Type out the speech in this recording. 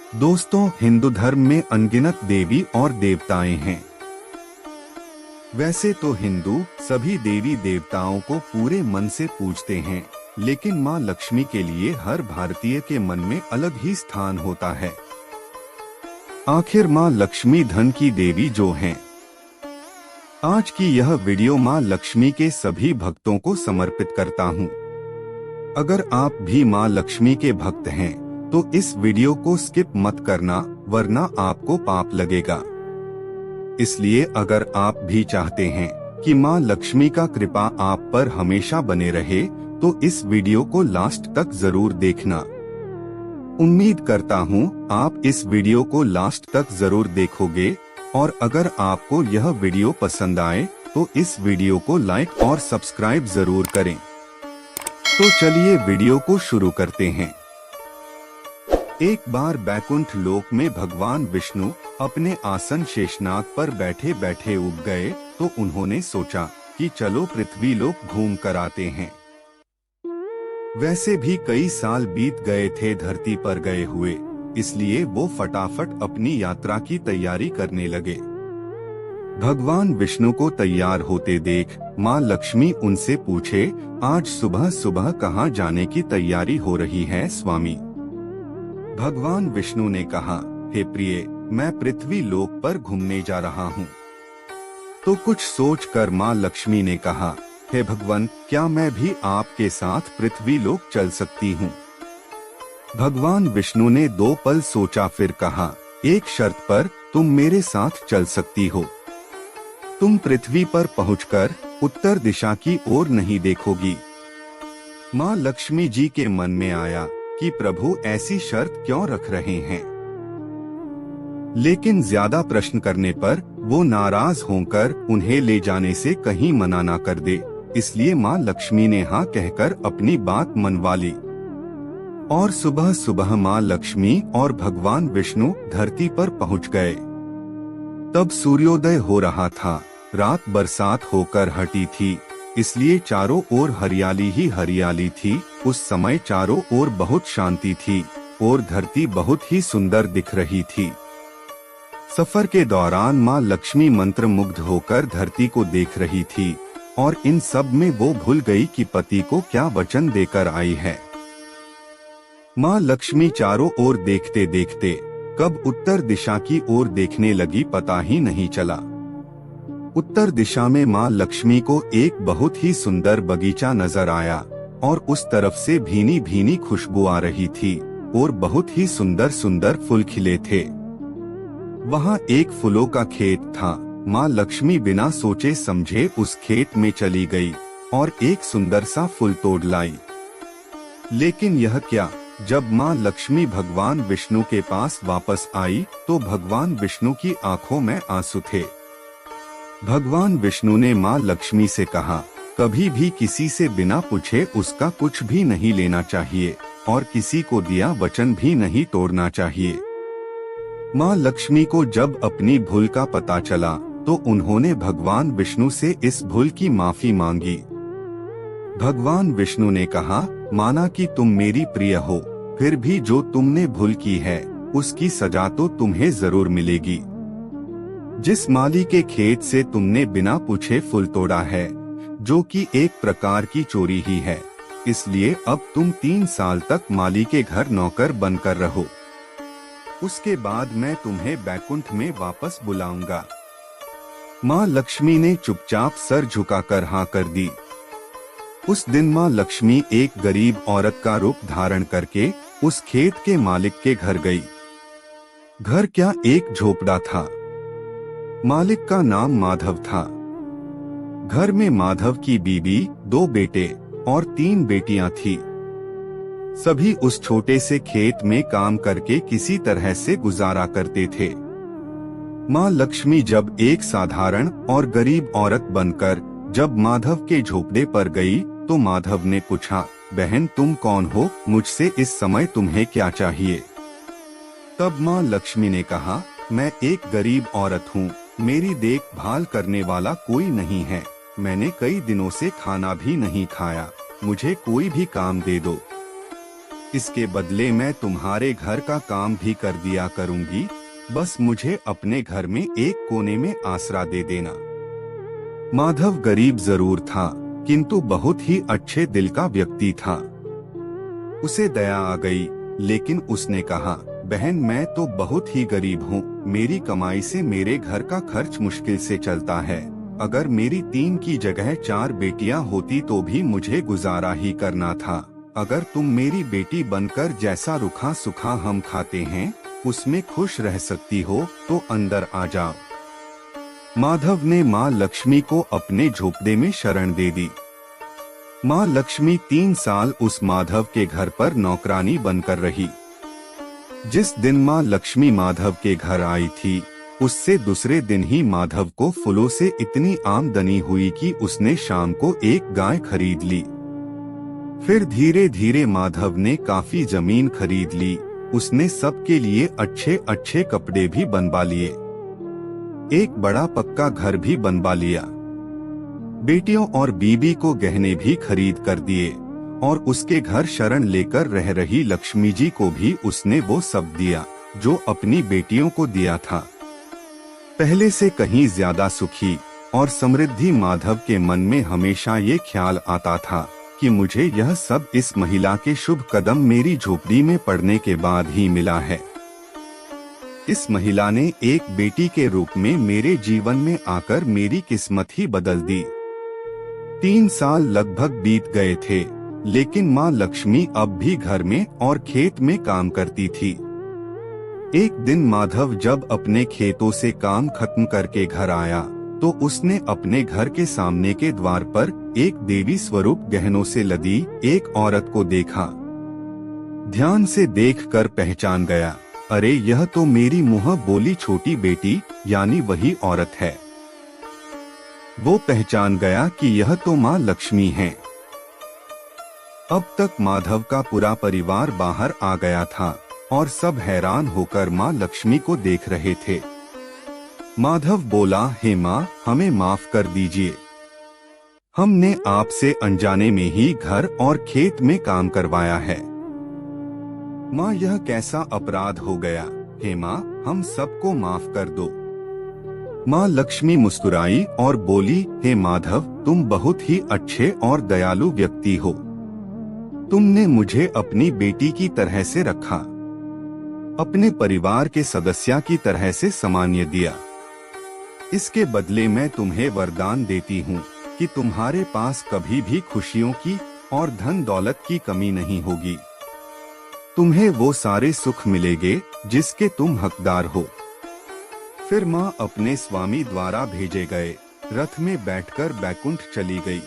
दोस्तों, हिंदू धर्म में अनगिनत देवी और देवताएं हैं। वैसे तो हिंदू सभी देवी देवताओं को पूरे मन से पूजते हैं, लेकिन मां लक्ष्मी के लिए हर भारतीय के मन में अलग ही स्थान होता है। आखिर मां लक्ष्मी धन की देवी जो हैं। आज की यह वीडियो मां लक्ष्मी के सभी भक्तों को समर्पित करता हूं। अगर आप भी मां लक्ष्मी के भक्त हैं तो इस वीडियो को स्किप मत करना, वरना आपको पाप लगेगा। इसलिए अगर आप भी चाहते हैं कि मां लक्ष्मी का कृपा आप पर हमेशा बने रहे तो इस वीडियो को लास्ट तक जरूर देखना। उम्मीद करता हूं आप इस वीडियो को लास्ट तक जरूर देखोगे, और अगर आपको यह वीडियो पसंद आए तो इस वीडियो को लाइक और सब्सक्राइब जरूर करें। तो चलिए वीडियो को शुरू करते हैं। एक बार बैकुंठ लोक में भगवान विष्णु अपने आसन शेषनाग पर बैठे बैठे उब गए तो उन्होंने सोचा कि चलो पृथ्वी लोक घूम कर आते हैं। वैसे भी कई साल बीत गए थे धरती पर गए हुए, इसलिए वो फटाफट अपनी यात्रा की तैयारी करने लगे। भगवान विष्णु को तैयार होते देख मां लक्ष्मी उनसे पूछे, आज सुबह सुबह कहाँ जाने की तैयारी हो रही है स्वामी? भगवान विष्णु ने कहा, हे प्रिय, मैं पृथ्वी लोक पर घूमने जा रहा हूँ। तो कुछ सोचकर मां लक्ष्मी ने कहा, हे भगवान, क्या मैं भी आपके साथ पृथ्वी लोक चल सकती हूँ? भगवान विष्णु ने 2 पल सोचा, फिर कहा, एक शर्त पर तुम मेरे साथ चल सकती हो। तुम पृथ्वी पर पहुंचकर उत्तर दिशा की ओर नहीं देखोगी। मां लक्ष्मी जी के मन में आया कि प्रभु ऐसी शर्त क्यों रख रहे हैं, लेकिन ज्यादा प्रश्न करने पर वो नाराज होकर उन्हें ले जाने से कहीं मना ना कर दे, इसलिए मां लक्ष्मी ने हाँ कहकर अपनी बात मनवा ली। और सुबह सुबह मां लक्ष्मी और भगवान विष्णु धरती पर पहुंच गए। तब सूर्योदय हो रहा था, रात बरसात होकर हटी थी, इसलिए चारों ओर हरियाली ही हरियाली थी। उस समय चारों ओर बहुत शांति थी और धरती बहुत ही सुंदर दिख रही थी। सफर के दौरान मां लक्ष्मी मंत्रमुग्ध होकर धरती को देख रही थी, और इन सब में वो भूल गई कि पति को क्या वचन देकर आई है। मां लक्ष्मी चारों ओर देखते देखते कब उत्तर दिशा की ओर देखने लगी पता ही नहीं चला। उत्तर दिशा में मां लक्ष्मी को एक बहुत ही सुंदर बगीचा नजर आया, और उस तरफ से भीनी भीनी खुशबू आ रही थी और बहुत ही सुंदर सुंदर फूल खिले थे। वहां एक फूलों का खेत था। मां लक्ष्मी बिना सोचे समझे उस खेत में चली गई और एक सुंदर सा फूल तोड़ लाई। लेकिन यह क्या, जब मां लक्ष्मी भगवान विष्णु के पास वापस आई तो भगवान विष्णु की आंखों में आंसू थे। भगवान विष्णु ने मां लक्ष्मी से कहा, कभी भी किसी से बिना पूछे उसका कुछ भी नहीं लेना चाहिए, और किसी को दिया वचन भी नहीं तोड़ना चाहिए। मां लक्ष्मी को जब अपनी भूल का पता चला तो उन्होंने भगवान विष्णु से इस भूल की माफी मांगी। भगवान विष्णु ने कहा, माना कि तुम मेरी प्रिय हो, फिर भी जो तुमने भूल की है उसकी सजा तो तुम्हें जरूर मिलेगी। जिस माली के खेत से तुमने बिना पूछे फूल तोड़ा है, जो कि एक प्रकार की चोरी ही है, इसलिए अब तुम 3 साल तक माली के घर नौकर बनकर रहो। उसके बाद मैं तुम्हें बैकुंठ में वापस बुलाऊंगा। मां लक्ष्मी ने चुपचाप सर झुकाकर हाँ कर दी। उस दिन मां लक्ष्मी एक गरीब औरत का रूप धारण करके उस खेत के मालिक के घर गई। घर क्या, एक झोपड़ा था। मालिक का नाम माधव था। घर में माधव की बीवी, 2 बेटे और 3 बेटियां थी। सभी उस छोटे से खेत में काम करके किसी तरह से गुजारा करते थे। मां लक्ष्मी जब एक साधारण और गरीब औरत बनकर जब माधव के झोपड़े पर गई तो माधव ने पूछा, बहन तुम कौन हो, मुझसे इस समय तुम्हें क्या चाहिए? तब मां लक्ष्मी ने कहा, मैं एक गरीब औरत हूँ, मेरी देखभाल करने वाला कोई नहीं है, मैंने कई दिनों से खाना भी नहीं खाया, मुझे कोई भी काम दे दो। इसके बदले मैं तुम्हारे घर का काम भी कर दिया करूंगी। बस मुझे अपने घर में एक कोने में आसरा दे देना। माधव गरीब जरूर था, किंतु बहुत ही अच्छे दिल का व्यक्ति था। उसे दया आ गई, लेकिन उसने कहा, बहन मैं तो बहुत ही गरीब हूँ। मेरी कमाई से मेरे घर का खर्च मुश्किल से चलता है। अगर मेरी 3 की जगह 4 बेटियां होती तो भी मुझे गुजारा ही करना था। अगर तुम मेरी बेटी बनकर जैसा रुखा सुखा हम खाते हैं उसमें खुश रह सकती हो तो अंदर आ जाओ। माधव ने माँ लक्ष्मी को अपने झोपड़े में शरण दे दी। माँ लक्ष्मी 3 साल उस माधव के घर पर नौकरानी बनकर रही। जिस दिन माँ लक्ष्मी माधव के घर आई थी, उससे दूसरे दिन ही माधव को फूलों से इतनी आमदनी हुई कि उसने शाम को एक गाय खरीद ली। फिर धीरे धीरे माधव ने काफी जमीन खरीद ली। उसने सबके लिए अच्छे अच्छे कपड़े भी बनवा लिए। एक बड़ा पक्का घर भी बनवा लिया। बेटियों और बीबी को गहने भी खरीद कर दिए और उसके घर शरण लेकर रह रही लक्ष्मी जी को भी उसने वो सब दिया जो अपनी बेटियों को दिया था। पहले से कहीं ज्यादा सुखी और समृद्धि माधव के मन में हमेशा ये ख्याल आता था कि मुझे यह सब इस महिला के शुभ कदम मेरी झोपड़ी में पड़ने के बाद ही मिला है। इस महिला ने एक बेटी के रूप में मेरे जीवन में आकर मेरी किस्मत ही बदल दी। 3 साल लगभग बीत गए थे, लेकिन माँ लक्ष्मी अब भी घर में और खेत में काम करती थी। एक दिन माधव जब अपने खेतों से काम खत्म करके घर आया तो उसने अपने घर के सामने के द्वार पर एक देवी स्वरूप गहनों से लदी एक औरत को देखा। ध्यान से देखकर पहचान गया, अरे यह तो मेरी मुँह बोली छोटी बेटी यानी वही औरत है। वो पहचान गया कि यह तो माँ लक्ष्मी है। अब तक माधव का पूरा परिवार बाहर आ गया था और सब हैरान होकर माँ लक्ष्मी को देख रहे थे। माधव बोला, हे माँ, हमें माफ कर दीजिए। हमने आपसे अनजाने में ही घर और खेत में काम करवाया है। माँ, यह कैसा अपराध हो गया? हे माँ, हम सबको माफ कर दो। माँ लक्ष्मी मुस्कुराई और बोली, हे माधव, तुम बहुत ही अच्छे और दयालु व्यक्ति हो। तुमने मुझे अपनी बेटी की तरह से रखा, अपने परिवार के सदस्य की तरह से सम्मान दिया। इसके बदले मैं तुम्हें वरदान देती हूँ कि तुम्हारे पास कभी भी खुशियों की और धन दौलत की कमी नहीं होगी। तुम्हें वो सारे सुख मिलेंगे जिसके तुम हकदार हो। फिर माँ अपने स्वामी द्वारा भेजे गए रथ में बैठकर बैकुंठ चली गई।